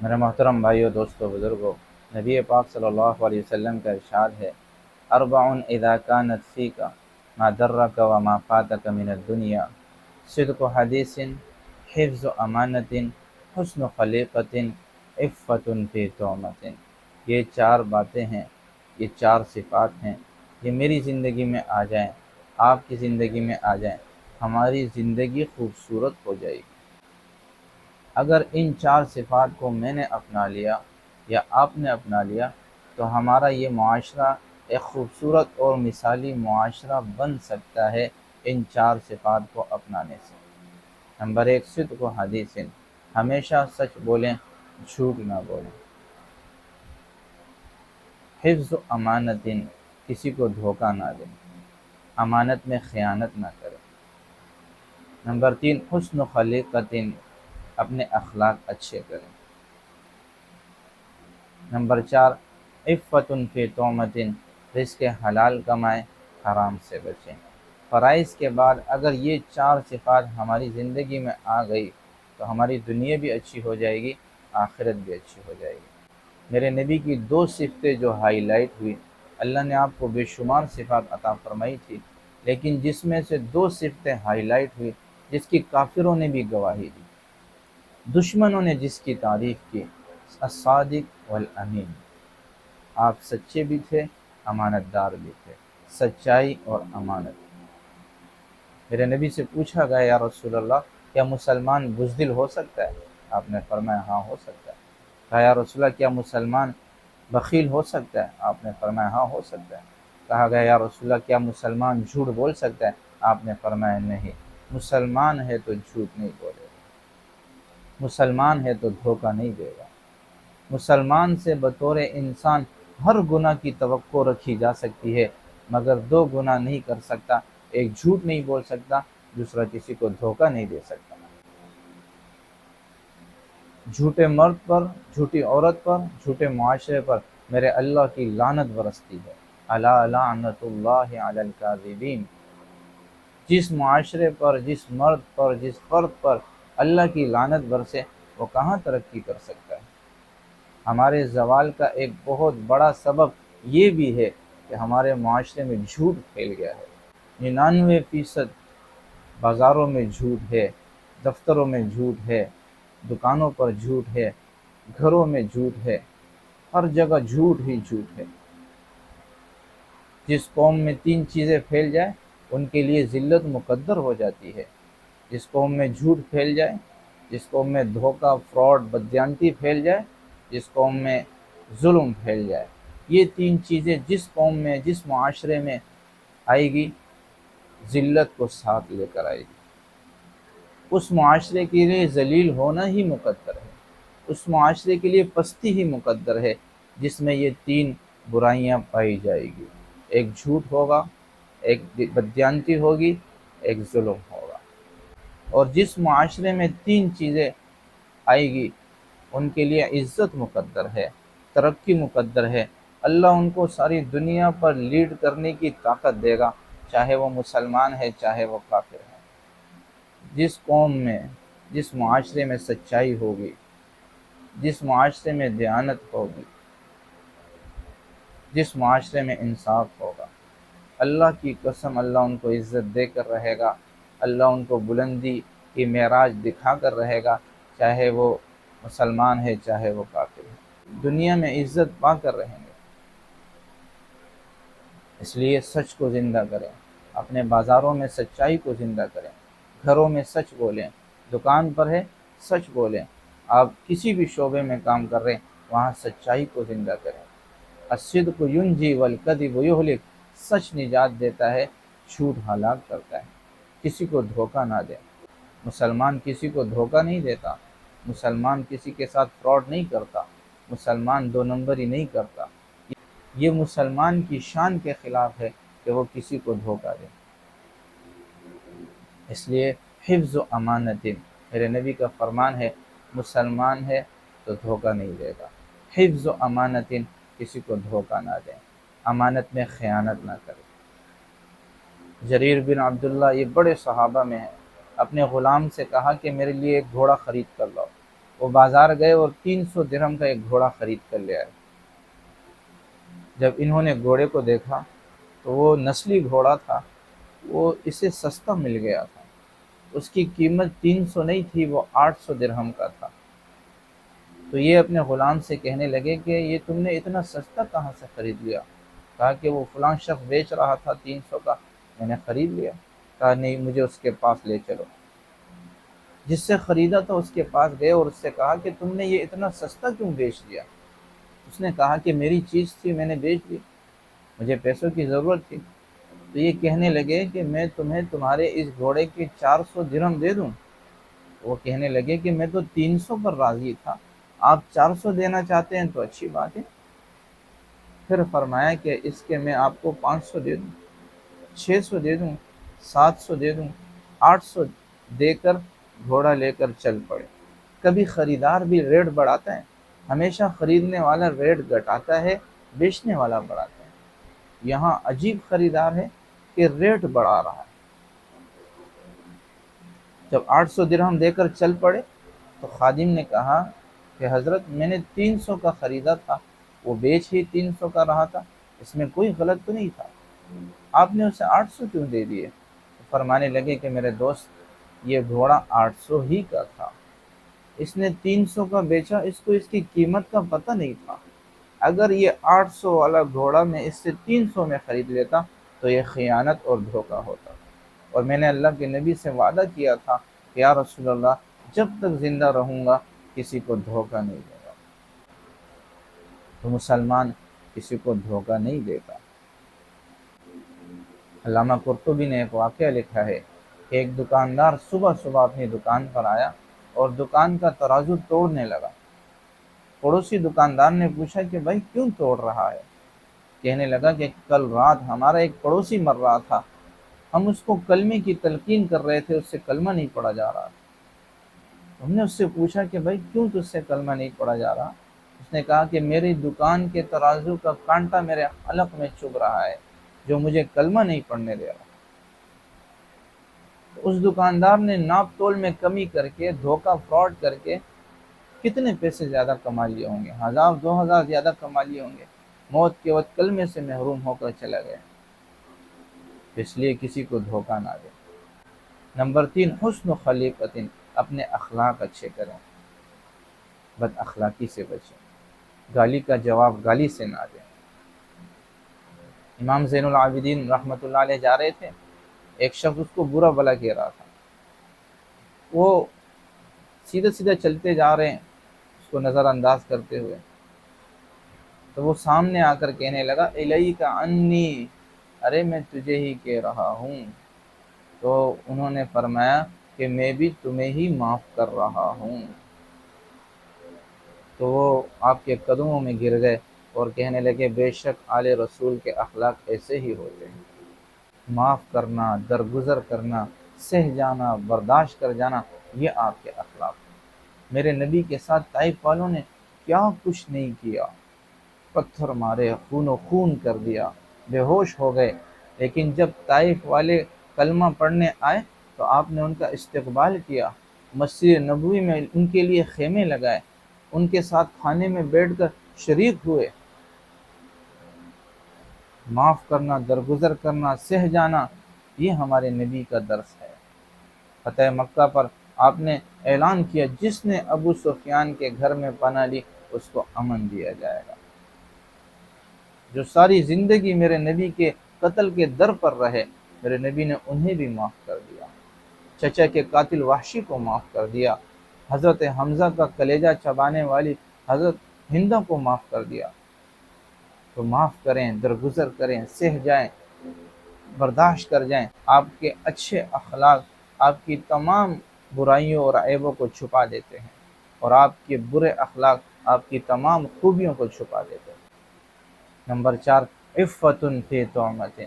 میرے محترم بھائیو، دوستو، بزرگوں، نبی پاک صلی اللہ علیہ وسلم کا ارشاد ہے: اربع اذا كانت فيك ما درك وما فاتك من الدنيا، صدق حدیث، حفظ امانت، حسن خلیقت، عفت فی تہمت۔ یہ چار باتیں ہیں، یہ چار صفات ہیں، یہ میری زندگی میں آ جائیں، آپ کی زندگی میں آ جائیں، ہماری زندگی خوبصورت ہو جائے گی۔ اگر ان چار صفات کو میں نے اپنا لیا یا آپ نے اپنا لیا تو ہمارا یہ معاشرہ ایک خوبصورت اور مثالی معاشرہ بن سکتا ہے ان چار صفات کو اپنانے سے۔ نمبر 1، صدق و حدیث، ہمیشہ سچ بولیں، جھوٹ نہ بولیں۔ حفظ و امانت، کسی کو دھوکہ نہ دیں، امانت میں خیانت نہ کریں۔ نمبر 3، حسن و خلیقت، اپنے اخلاق اچھے کریں۔ نمبر 4، عفت فی تہمت، رزق حلال کمائیں، حرام سے بچیں۔ فرائض کے بعد اگر یہ چار صفات ہماری زندگی میں آ گئی تو ہماری دنیا بھی اچھی ہو جائے گی، آخرت بھی اچھی ہو جائے گی۔ میرے نبی کی دو صفتیں جو ہائی لائٹ ہوئی، اللہ نے آپ کو بے شمار صفات عطا فرمائی تھی، لیکن جس میں سے دو صفتیں ہائی لائٹ ہوئی، جس کی کافروں نے بھی گواہی دی، دشمنوں نے جس کی تعریف کی: الصادق والامین، آپ سچے بھی تھے، امانت دار بھی تھے، سچائی اور امانت۔ میرے نبی سے پوچھا گیا: یا رسول اللہ، کیا مسلمان بزدل ہو سکتا ہے؟ آپ نے فرمایا ہاں ہو سکتا ہے۔ کہا: یا رسول اللہ، کیا مسلمان بخیل ہو سکتا ہے؟ آپ نے فرمایا ہاں ہو سکتا ہے۔ کہا گیا: یا رسول اللہ، کیا مسلمان جھوٹ بول سکتا ہے؟ آپ نے فرمایا نہیں، مسلمان ہے تو جھوٹ نہیں بولے گا، مسلمان ہے تو دھوکہ نہیں دے گا۔ مسلمان سے بطور انسان ہر گناہ کی توقع رکھی جا سکتی ہے، مگر دو گناہ نہیں کر سکتا: ایک جھوٹ نہیں بول سکتا، دوسرا کسی کو دھوکہ نہیں دے سکتا۔ جھوٹے مرد پر، جھوٹی عورت پر، جھوٹے معاشرے پر میرے اللہ کی لعنت برستی ہے۔ الا لعنت اللہ علی الکاذبین۔ جس معاشرے پر، جس مرد پر، جس فرد پر اللہ کی لعنت برسے، وہ کہاں ترقی کر سکتا ہے؟ ہمارے زوال کا ایک بہت بڑا سبب یہ بھی ہے کہ ہمارے معاشرے میں جھوٹ پھیل گیا ہے۔ 99% بازاروں میں جھوٹ ہے، دفتروں میں جھوٹ ہے، دکانوں پر جھوٹ ہے، گھروں میں جھوٹ ہے، ہر جگہ جھوٹ ہی جھوٹ ہے۔ جس قوم میں 3 چیزیں پھیل جائیں ان کے لیے ذلت مقدر ہو جاتی ہے۔ جس قوم میں جھوٹ پھیل جائے، جس قوم میں دھوکہ، فراڈ، بددیانتی پھیل جائے، جس قوم میں ظلم پھیل جائے، یہ 3 چیزیں جس قوم میں، جس معاشرے میں آئے گی، ذلت کو ساتھ لے کر آئے گی۔ اس معاشرے کے لیے ذلیل ہونا ہی مقدر ہے، اس معاشرے کے لیے پستی ہی مقدر ہے جس میں یہ 3 برائیاں پائی جائے گی: ایک جھوٹ ہوگا، ایک بددیانتی ہوگی، ایک ظلم ہوگا۔ اور جس معاشرے میں 3 چیزیں آئے گی ان کے لیے عزت مقدر ہے، ترقی مقدر ہے، اللہ ان کو ساری دنیا پر لیڈ کرنے کی طاقت دے گا، چاہے وہ مسلمان ہے، چاہے وہ کافر ہے۔ جس قوم میں، جس معاشرے میں سچائی ہوگی، جس معاشرے میں دیانت ہوگی، جس معاشرے میں انصاف ہوگا، اللہ کی قسم اللہ ان کو عزت دے کر رہے گا، اللہ ان کو بلندی کی معراج دکھا کر رہے گا، چاہے وہ مسلمان ہے، چاہے وہ کافر ہے، دنیا میں عزت پا کر رہیں گے۔ اس لیے سچ کو زندہ کریں، اپنے بازاروں میں سچائی کو زندہ کریں، گھروں میں سچ بولیں، دکان پر ہے سچ بولیں، آپ کسی بھی شعبے میں کام کر رہے ہیں وہاں سچائی کو زندہ کریں۔ الصدق ینجی والکذب یہلک، سچ نجات دیتا ہے، جھوٹ ہلاک کرتا ہے۔ کسی کو دھوکہ نہ دیں، مسلمان کسی کو دھوکہ نہیں دیتا، مسلمان کسی کے ساتھ فراڈ نہیں کرتا، مسلمان 2 نمبری نہیں کرتا۔ یہ مسلمان کی شان کے خلاف ہے کہ وہ کسی کو دھوکہ دے۔ اس لیے حفظ و امانت، میرے نبی کا فرمان ہے، مسلمان ہے تو دھوکہ نہیں دے گا۔ حفظ و امانت، کسی کو دھوکہ نہ دیں، امانت میں خیانت نہ کریں۔ جریر بن عبداللہ، یہ بڑے صحابہ میں ہیں، اپنے غلام سے کہا کہ میرے لیے ایک گھوڑا خرید کر لاؤ۔ وہ بازار گئے اور 300 درہم کا ایک گھوڑا خرید کر لے آئے۔ جب انہوں نے گھوڑے کو دیکھا تو وہ نسلی گھوڑا تھا، وہ اسے سستا مل گیا تھا، اس کی قیمت 300 نہیں تھی، وہ 800 درہم کا تھا۔ تو یہ اپنے غلام سے کہنے لگے کہ یہ تم نے اتنا سستا کہاں سے خرید لیا؟ کہا کہ وہ فلاں شخص بیچ رہا تھا 300 کا، میں نے خرید لیا۔ کہا نہیں، مجھے اس کے پاس لے چلو۔ جس سے خریدا تھا اس کے پاس گئے اور اس سے کہا کہ تم نے یہ اتنا سستا کیوں بیچ دیا؟ اس نے کہا کہ میری چیز تھی، میں نے بیچ دی، مجھے پیسوں کی ضرورت تھی۔ تو یہ کہنے لگے کہ میں تمہیں تمہارے اس گھوڑے کے 400 درہم دے دوں؟ وہ کہنے لگے کہ میں تو 300 پر راضی تھا، آپ 400 دینا چاہتے ہیں تو اچھی بات ہے۔ پھر فرمایا کہ اس کے میں آپ کو 500 دے دوں، 600 دے دوں، 700 دے دوں، 800 دے کر گھوڑا لے کر چل پڑے۔ کبھی خریدار بھی ریٹ بڑھاتا ہے، ہمیشہ خریدنے والا ریٹ گھٹاتا ہے، بیچنے والا بڑھاتا ہے۔ یہاں عجیب خریدار ہے کہ ریٹ بڑھا رہا ہے۔ جب 800 درہم دے کر چل پڑے تو خادم نے کہا کہ حضرت میں نے 300 کا خریدا تھا، وہ بیچ ہی 300 کا رہا تھا، اس میں کوئی غلط تو نہیں تھا، آپ نے اسے 800 کیوں دے دیے؟ فرمانے لگے کہ میرے دوست، یہ گھوڑا 800 ہی کا تھا، اس نے 300 کا بیچا، اس کو اس کی قیمت کا پتہ نہیں تھا۔ اگر یہ 800 والا گھوڑا میں اس سے 300 میں خرید لیتا تو یہ خیانت اور دھوکہ ہوتا، اور میں نے اللہ کے نبی سے وعدہ کیا تھا کہ یا رسول اللہ، جب تک زندہ رہوں گا کسی کو دھوکہ نہیں دوں گا۔ تو مسلمان کسی کو دھوکہ نہیں دیتا۔ علامہ قرطبی نے ایک واقعہ لکھا ہے کہ ایک دکاندار صبح صبح اپنی دکان پر آیا اور دکان کا ترازو توڑنے لگا۔ پڑوسی دکاندار نے پوچھا کہ بھائی کیوں توڑ رہا ہے؟ کہنے لگا کہ کل رات ہمارا ایک پڑوسی مر رہا تھا، ہم اس کو کلمے کی تلقین کر رہے تھے، اس سے کلمہ نہیں پڑھا جا رہا۔ ہم نے اس سے پوچھا کہ بھائی کیوں تجھ سے کلمہ نہیں پڑھا جا رہا؟ اس نے کہا کہ میری دکان کے ترازو کا کانٹا میرے حلق میں چبھ رہا ہے، جو مجھے کلمہ نہیں پڑھنے دے رہا۔ اس دکاندار نے ناپ تول میں کمی کر کے، دھوکہ فراڈ کر کے کتنے پیسے زیادہ کما لیے ہوں گے، 1000 زیادہ کما لیے ہوں گے، موت کے وقت کلمے سے محروم ہو کر چلا گیا۔ اس لیے کسی کو دھوکہ نہ دے۔ نمبر 3، حسن خلیقت، اپنے اخلاق اچھے کریں، بد اخلاقی سے بچیں، گالی کا جواب گالی سے نہ دیں۔ امام زین العابدین رحمۃ اللہ علیہ جا رہے تھے، ایک شخص اس کو برا بھلا کہہ رہا تھا، وہ سیدھے سیدھے چلتے جا رہے ہیں اس کو نظر انداز کرتے ہوئے، تو وہ سامنے آ کر کہنے لگا الیک عنی، ارے میں تجھے ہی کہہ رہا ہوں۔ تو انہوں نے فرمایا کہ میں بھی تمہیں ہی معاف کر رہا ہوں۔ تو وہ آپ کے قدموں میں گر گئے اور کہنے لگے بے شک آل رسول کے اخلاق ایسے ہی ہوتے ہیں، معاف کرنا، درگزر کرنا، سہ جانا، برداشت کر جانا، یہ آپ کے اخلاق ہیں۔ میرے نبی کے ساتھ طائف والوں نے کیا کچھ نہیں کیا، پتھر مارے، خون و خون کر دیا، بے ہوش ہو گئے، لیکن جب طائف والے کلمہ پڑھنے آئے تو آپ نے ان کا استقبال کیا، مسجد نبوی میں ان کے لیے خیمے لگائے، ان کے ساتھ کھانے میں بیٹھ کر شریک ہوئے۔ معاف کرنا، درگزر کرنا، سہ جانا، یہ ہمارے نبی کا درس ہے۔ فتح مکہ پر آپ نے اعلان کیا جس نے ابو سفیان کے گھر میں پناہ لی اس کو امن دیا جائے گا۔ جو ساری زندگی میرے نبی کے قتل کے در پر رہے، میرے نبی نے انہیں بھی معاف کر دیا۔ چچا کے قاتل وحشی کو معاف کر دیا، حضرت حمزہ کا کلیجہ چبانے والی حضرت ہندہ کو معاف کر دیا۔ تو معاف کریں، درگزر کریں، سہ جائیں، برداشت کر جائیں۔ آپ کے اچھے اخلاق آپ کی تمام برائیوں اور عیبوں کو چھپا دیتے ہیں، اور آپ کے برے اخلاق آپ کی تمام خوبیوں کو چھپا دیتے ہیں۔ نمبر 4، عفت فی طعمۃ،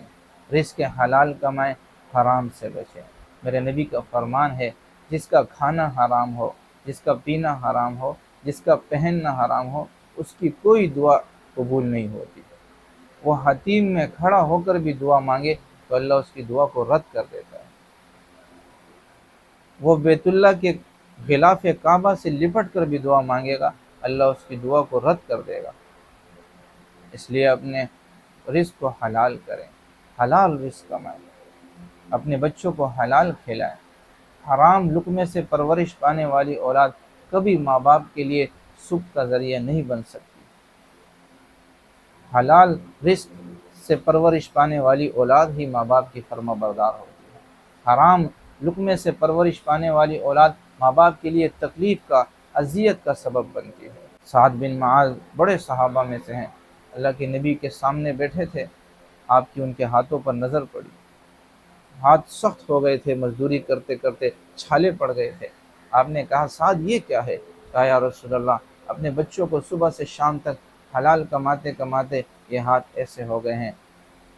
رزق حلال کمائیں، حرام سے بچیں۔ میرے نبی کا فرمان ہے جس کا کھانا حرام ہو، جس کا پینا حرام ہو، جس کا پہننا حرام ہو، اس کی کوئی دعا قبول نہیں ہوتی۔ وہ حتیم میں کھڑا ہو کر بھی دعا مانگے تو اللہ اس کی دعا کو رد کر دیتا ہے۔ وہ بیت اللہ کے غلاف کعبہ سے لپٹ کر بھی دعا مانگے گا، اللہ اس کی دعا کو رد کر دے گا۔ اس لیے اپنے رزق کو حلال کریں، حلال رزق کمائیں، اپنے بچوں کو حلال کھلائیں۔ حرام لقمے سے پرورش پانے والی اولاد کبھی ماں باپ کے لیے سکھ کا ذریعہ نہیں بن سکتی۔ حلال رزق سے پرورش پانے والی اولاد ہی ماں باپ کی فرما بردار ہوتی ہے۔ حرام لقمے سے پرورش پانے والی اولاد ماں باپ کے لیے تکلیف کا، اذیت کا سبب بنتی ہے۔ سعد بن معاذ بڑے صحابہ میں سے ہیں، اللہ کے نبی کے سامنے بیٹھے تھے، آپ کی ان کے ہاتھوں پر نظر پڑی، ہاتھ سخت ہو گئے تھے، مزدوری کرتے کرتے چھالے پڑ گئے تھے۔ آپ نے کہا سعد یہ کیا ہے؟ کہا یا رسول اللہ، اپنے بچوں کو صبح سے شام تک حلال کماتے کماتے یہ ہاتھ ایسے ہو گئے ہیں۔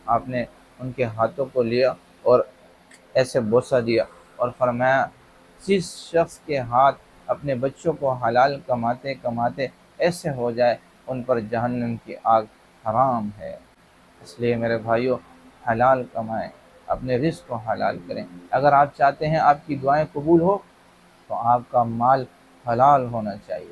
آپ نے ان کے ہاتھوں کو لیا اور ایسے بوسہ دیا اور فرمایا جس شخص کے ہاتھ اپنے بچوں کو حلال کماتے کماتے ایسے ہو جائے ان پر جہنم کی آگ حرام ہے۔ اس لیے میرے بھائیوں، حلال کمائیں، اپنے رزق کو حلال کریں۔ اگر آپ چاہتے ہیں آپ کی دعائیں قبول ہو تو آپ کا مال حلال ہونا چاہیے۔